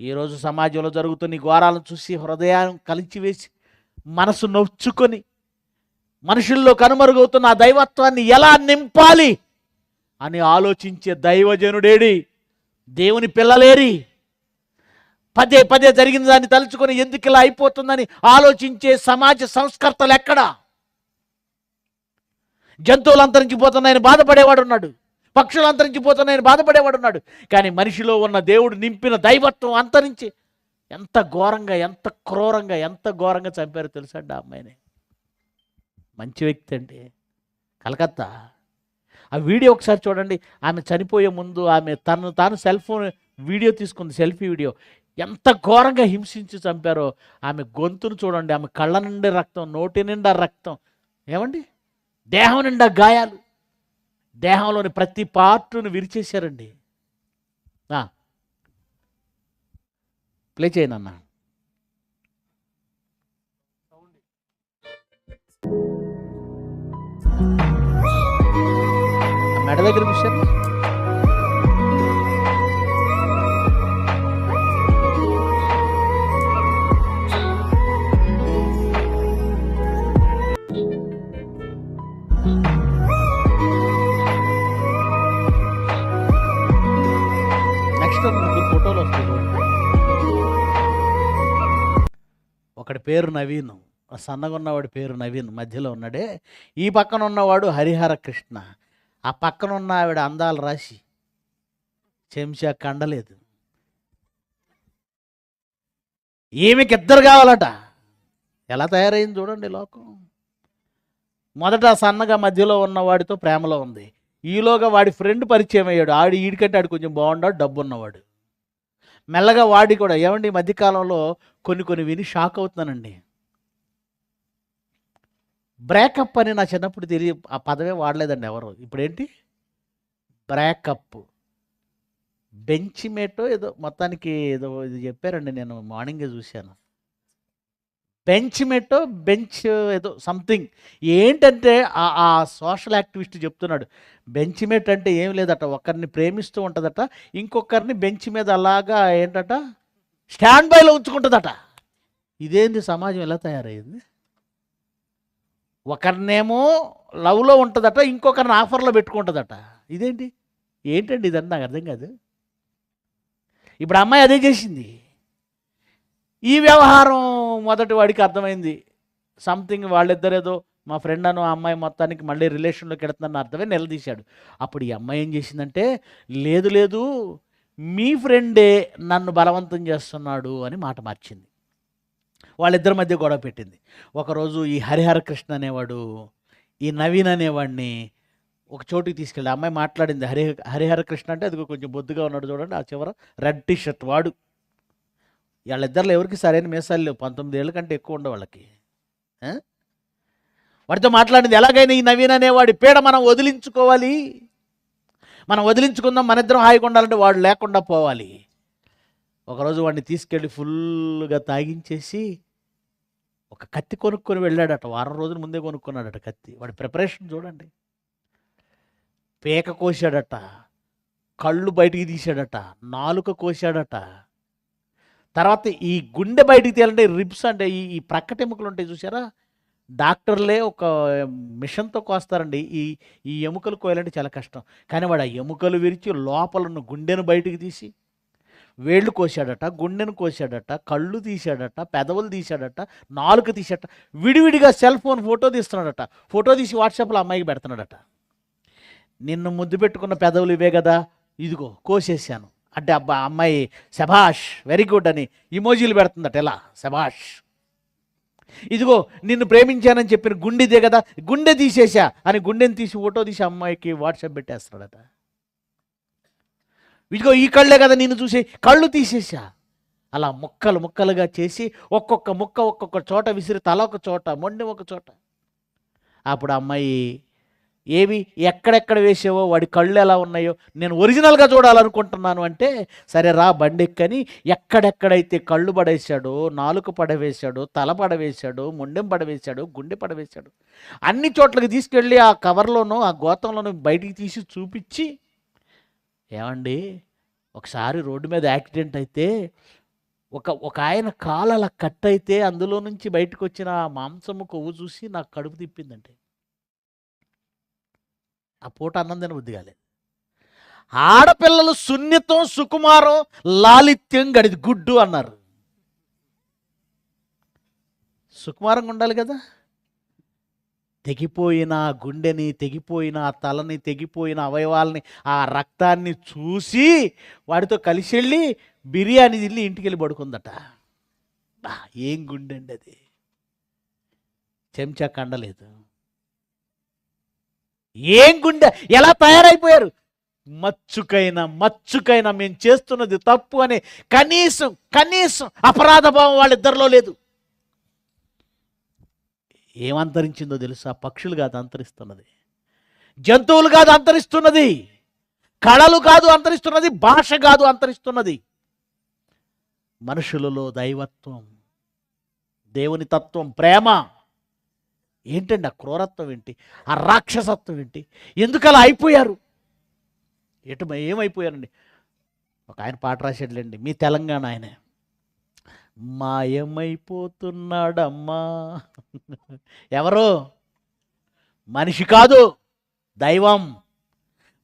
ఈరోజు సమాజంలో జరుగుతున్న ఈ ఘోరాలను చూసి హృదయాన్ని కలిచివేసి మనసు నొచ్చుకొని మనుషుల్లో కనుమరుగవుతున్న ఆ దైవత్వాన్ని ఎలా నింపాలి అని ఆలోచించే దైవజనుడేడి, దేవుని పిల్లలేరి, పదే పదే జరిగిన దాన్ని తలుచుకొని ఎందుకు ఇలా అయిపోతుందని ఆలోచించే సమాజ సంస్కర్తలు ఎక్కడా? జంతువులు అంతరించిపోతున్నాయని బాధపడేవాడు ఉన్నాడు, పక్షులు అంతరించిపోతున్నాయని బాధపడేవాడు ఉన్నాడు. కానీ మనిషిలో ఉన్న దేవుడు నింపిన దైవత్వం అంతరించి ఎంత ఘోరంగా, ఎంత క్రూరంగా, ఎంత ఘోరంగా చంపారో తెలుసా అండి ఆ అమ్మాయిని. మంచి వ్యక్తి అండి, కలకత్తా. ఆ వీడియో ఒకసారి చూడండి. ఆమె చనిపోయే ముందు ఆమె తాను సెల్ ఫోన్ వీడియో తీసుకుంది, సెల్ఫీ వీడియో. ఎంత ఘోరంగా హింసించి చంపారో. ఆమె గొంతును చూడండి, ఆమె కళ్ళ నిండా రక్తం, నోటి నిండా రక్తం, ఏమండి దేహం నిండా గాయాలు, దేహంలోని ప్రతి పార్టును విరిచేశారండి. ప్లే చేయనన్నా. మెడ దగ్గర చూశారు. నెక్స్ట్ ముగ్గురు ఫోటోలు వస్తాయి. ఒకటి పేరు నవీన్, సన్నగా ఉన్నవాడి పేరు నవీన్, మధ్యలో ఉన్నాడే. ఈ పక్కన ఉన్నవాడు హరిహర కృష్ణ, ఆ పక్కన ఉన్న ఆవిడ అందాల రాశి, చెంచా కండలేదు. ఈమెకి ఇద్దరు కావాలట. ఎలా తయారైంది చూడండి లోకం. మొదట సన్నగా మధ్యలో ఉన్నవాడితో ప్రేమలో ఉంది. ఈలోగా వాడి ఫ్రెండ్ పరిచయం అయ్యాడు. ఈడికంటే ఆడు కొంచెం బాగున్నాడు, డబ్బు ఉన్నవాడు. మెల్లగా వాడి కూడా, ఏమండి ఈ మధ్యకాలంలో కొన్ని విని షాక్ అవుతున్నానండి. బ్రేకప్ అని నా చిన్నప్పుడు తెలియ, ఆ పదవే వాడలేదండి ఎవరు. ఇప్పుడేంటి బ్రేకప్, బెంచ్ మేటో ఏదో, మొత్తానికి ఏదో ఇది చెప్పారండి, నేను మార్నింగే చూశాను. బెంచ్ మేటో, బెంచ్ ఏదో సంథింగ్. ఏంటంటే ఆ సోషల్ యాక్టివిస్ట్ చెప్తున్నాడు, బెంచ్ మేట్ అంటే ఏం లేదట, ఒకరిని ప్రేమిస్తూ ఉంటుందట, ఇంకొకరిని బెంచ్ మీద అలాగా ఏంటట స్టాండ్ బైలో ఉంచుకుంటుందట. ఇదేంటి సమాజం ఎలా తయారైంది? ఒకరినేమో లవ్లో ఉంటుందట, ఇంకొకరిని ఆఫర్లో పెట్టుకుంటుందట. ఏంటండి ఇదంతా నాకు అర్థం కాదు. ఇప్పుడు అమ్మాయి అదే చేసింది. ఈ వ్యవహారం మొదటి వాడికి అర్థమైంది. సంథింగ్ వాళ్ళిద్దరేదో, మా ఫ్రెండ్ అను ఆ అమ్మాయి మొత్తానికి మళ్ళీ రిలేషన్లోకి వెళ్తుందని అర్థమే నిలదీశాడు. అప్పుడు ఈ అమ్మాయి ఏం చేసిందంటే, లేదు మీ ఫ్రెండే నన్ను బలవంతం చేస్తున్నాడు అని మాట మార్చింది. వాళ్ళిద్దరి మధ్య గొడవ పెట్టింది. ఒకరోజు ఈ హరిహర కృష్ణ అనేవాడు ఈ నవీన్ అనేవాడిని ఒక చోటుకి తీసుకెళ్ళి, అమ్మాయి మాట్లాడింది. హరిహర కృష్ణ అంటే అది కొంచెం బొద్దుగా ఉన్నాడు చూడండి, ఆ చివర రెడ్ టీ షర్ట్ వాడు. వాళ్ళిద్దరిలో ఎవరికి సరైన మీసాలు లేవు, 19 ఏళ్ళ కంటే ఎక్కువ ఉండే వాళ్ళకి. వాడితో మాట్లాడింది, ఎలాగైనా ఈ నవీన్ అనేవాడి పీడ మనం వదిలించుకోవాలి, మనం వదిలించుకుందాం, మన ఇద్దరం హాయిగా ఉండాలంటే వాడు లేకుండా పోవాలి. ఒకరోజు వాడిని తీసుకెళ్ళి ఫుల్గా తాగించేసి ఒక కత్తి కొనుక్కొని వెళ్ళాడట. వారం రోజుల ముందే కొనుక్కున్నాడట కత్తి. వాడి ప్రిపరేషన్ చూడండి. పేక కోసాడట, కళ్ళు బయటికి తీసాడట, నాలుక కోసాడట. తర్వాత ఈ గుండె బయటికి తీయాలంటే రిబ్స్ అంటే ఈ ప్రక్కటెముకలు ఉంటాయి చూసారా, డాక్టర్లే ఒక మిషన్తో కోస్తారండి. ఈ ఎముకలు కోయాలంటే చాలా కష్టం. కానీ వాడు ఆ ఎముకలు విరిచి లోపల ఉన్న గుండెను బయటికి తీసి వేళ్ళు కోసాడట, గుండెను కోసాడట, కళ్ళు తీసాడట, పెదవులు తీసాడట, నాలుక తీసాడట. విడివిడిగా సెల్ ఫోన్ ఫోటో తీస్తున్నాడట. ఫోటో తీసి వాట్సాప్లో అమ్మాయికి పెడుతున్నాడట. నిన్ను ముద్దు పెట్టుకున్న పెదవులు ఇవే కదా, ఇదిగో కోసేసాను అంటే అబ్బా అమ్మాయి శభాష్ వెరీ గుడ్ అని ఇమోజీలు పెడుతుందట. ఎలా శభాష్, ఇదిగో నిన్ను ప్రేమించానని చెప్పిన గుండెదే కదా, గుండె తీసేసా అని గుండెని తీసి ఫోటో తీసి అమ్మాయికి వాట్సాప్ పెట్టేస్తున్నాడట. ఇదిగో ఈ కళ్ళే కదా నిన్ను చూసి, కళ్ళు తీసేసా. అలా ముక్కలుగా చేసి ఒక్కొక్క ముక్క ఒక్కొక్క చోట విసిరి, తల ఒక చోట, మొండెం ఒక చోట. అప్పుడు అమ్మాయి, ఏవి ఎక్కడెక్కడ వేసావో, వాడి కళ్ళు ఎలా ఉన్నాయో నేను ఒరిజినల్గా చూడాలనుకుంటున్నాను అంటే, సరే రా బండి ఎక్కని ఎక్కడెక్కడైతే కళ్ళు పడేశాడో, నాలుక పడవేశాడో, తల పడవేశాడో, మొండెం పడవేశాడో, గుండె పడవేశాడు, అన్ని చోట్లకి తీసుకెళ్ళి ఆ కవర్లోనూ ఆ గోతంలోనూ బయటికి తీసి చూపించి, ఏమండి ఒకసారి రోడ్డు మీద యాక్సిడెంట్ అయితే ఒక ఆయన కాలు అలా కట్ అయితే అందులో నుంచి బయటకు వచ్చిన ఆ మాంసము కొవ్వు చూసి నాకు కడుపు తిప్పిందంటే ఆ పూట అన్నం తినబుద్ధి కాలేదు. ఆడపిల్లలు సున్నితం, సుకుమారం, లాలిత్యం, గడిది గుడ్డు అన్నారు. సుకుమారంగా ఉండాలి కదా. తెగిపోయిన గుండెని, తెగిపోయిన తలని, తెగిపోయిన అవయవాల్ని, ఆ రక్తాన్ని చూసి వాడితో కలిసి వెళ్ళి బిర్యానీ తిని ఇంటికి వెళ్ళి పడుకుందట. ఏం గుండె అండి అది, చెంచా కండలేదు. ఏం గుండె, ఎలా తయారైపోయారు. మచ్చుకైనా మేము చేస్తున్నది తప్పు అనే కనీసం అపరాధ భావం వాళ్ళిద్దరిలో లేదు. ఏమంతరించిందో తెలుసా? పక్షులు కాదు అంతరిస్తున్నది, జంతువులు కాదు అంతరిస్తున్నది, కళలు కాదు అంతరిస్తున్నది, భాష కాదు అంతరిస్తున్నది. మనుషులలో దైవత్వం, దేవుని తత్వం, ప్రేమ ఏంటండి? ఆ క్రూరత్వం ఏంటి? ఆ రాక్షసత్వం ఏంటి? ఎందుకు అలా అయిపోయారు? ఏమైపోయారండి? ఒక ఆయన పాట రాశాడులేండి, మీ తెలంగాణ ఆయనే. మాయమైపోతున్నాడమ్మా. ఎవరు? మనిషి కాదు, దైవం.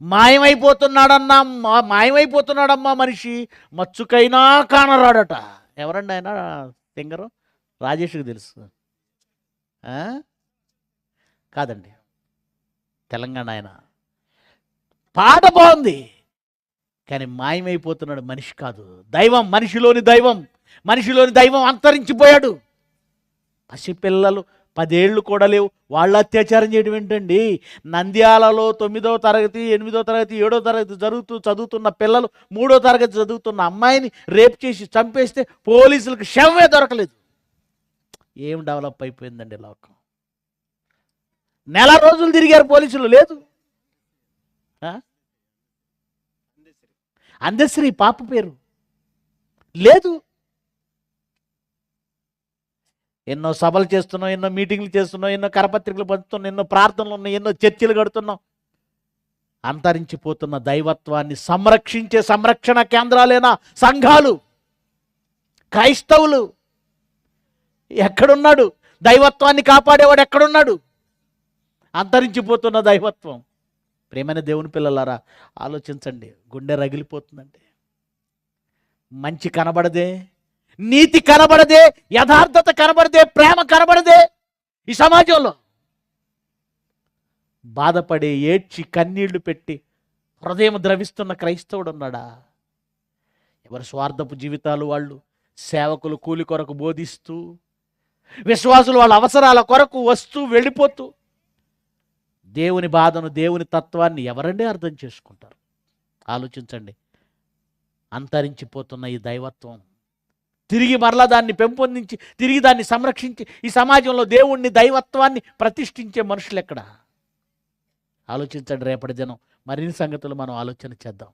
మాయమైపోతున్నాడమ్మా మనిషి, మచ్చుకైనా కానరాడట. ఎవరండి ఆయన? సింగరు రాజేష్కి తెలుసు. కాదండి, తెలంగాణ ఆయన. పాట బాగుంది, కానీ మాయమైపోతున్నాడు. మనిషి కాదు, దైవం. మనిషిలోని దైవం అంతరించిపోయాడు. పసిపిల్లలు 10 ఏళ్ళు కూడా లేవు, వాళ్ళు అత్యాచారం చేయడం ఏంటండి? నంద్యాలలో 9వ తరగతి, 8వ తరగతి, 7వ తరగతి చదువుతున్న పిల్లలు 3వ తరగతి చదువుతున్న అమ్మాయిని రేప్ చేసి చంపేస్తే పోలీసులకు శవమే దొరకలేదు. ఏం డెవలప్ అయిపోయిందండి లోకం. నెల రోజులు తిరిగారు పోలీసులు, లేదు. అందశ్రీ పాప పేరు లేదు. ఎన్నో సభలు చేస్తున్నాం, ఎన్నో మీటింగ్లు చేస్తున్నాం, ఎన్నో కరపత్రికలు పంచుతున్నాం, ఎన్నో ప్రార్థనలు ఉన్నాయి, ఎన్నో చర్చలు కడుతున్నాం. అంతరించిపోతున్న దైవత్వాన్ని సంరక్షించే సంరక్షణ కేంద్రాలేనా సంఘాలు, క్రైస్తవులు? ఎక్కడున్నాడు దైవత్వాన్ని కాపాడేవాడు? ఎక్కడున్నాడు? అంతరించిపోతున్న దైవత్వం. ప్రేమైన దేవుని పిల్లలారా, ఆలోచించండి. గుండె రగిలిపోతుందండి. మంచి కనబడదే, నీతి కనబడదే, యథార్థత కనబడదే, ప్రేమ కనబడదే. ఈ సమాజంలో బాధపడి ఏడ్చి కన్నీళ్లు పెట్టి హృదయం ద్రవిస్తున్న క్రైస్తవుడు ఉన్నాడా? ఎవరి స్వార్థపు జీవితాలు వాళ్ళు, సేవకులు కూలి కొరకు బోధిస్తూ, విశ్వాసులు వాళ్ళ అవసరాల కొరకు వస్తూ వెళ్ళిపోతూ, దేవుని బాధను, దేవుని తత్వాన్ని ఎవరండి అర్థం చేసుకుంటారు? ఆలోచించండి. అంతరించిపోతున్న ఈ దైవత్వం తిరిగి మరలా దాన్ని పెంపొందించి, తిరిగి దాన్ని సంరక్షించి, ఈ సమాజంలో దేవుణ్ణి, దైవత్వాన్ని ప్రతిష్ఠించే మనుషులు ఎక్కడ? ఆలోచించండి. రేపటి దినం మరిన్ని సంగతులు మనం ఆలోచన చేద్దాం.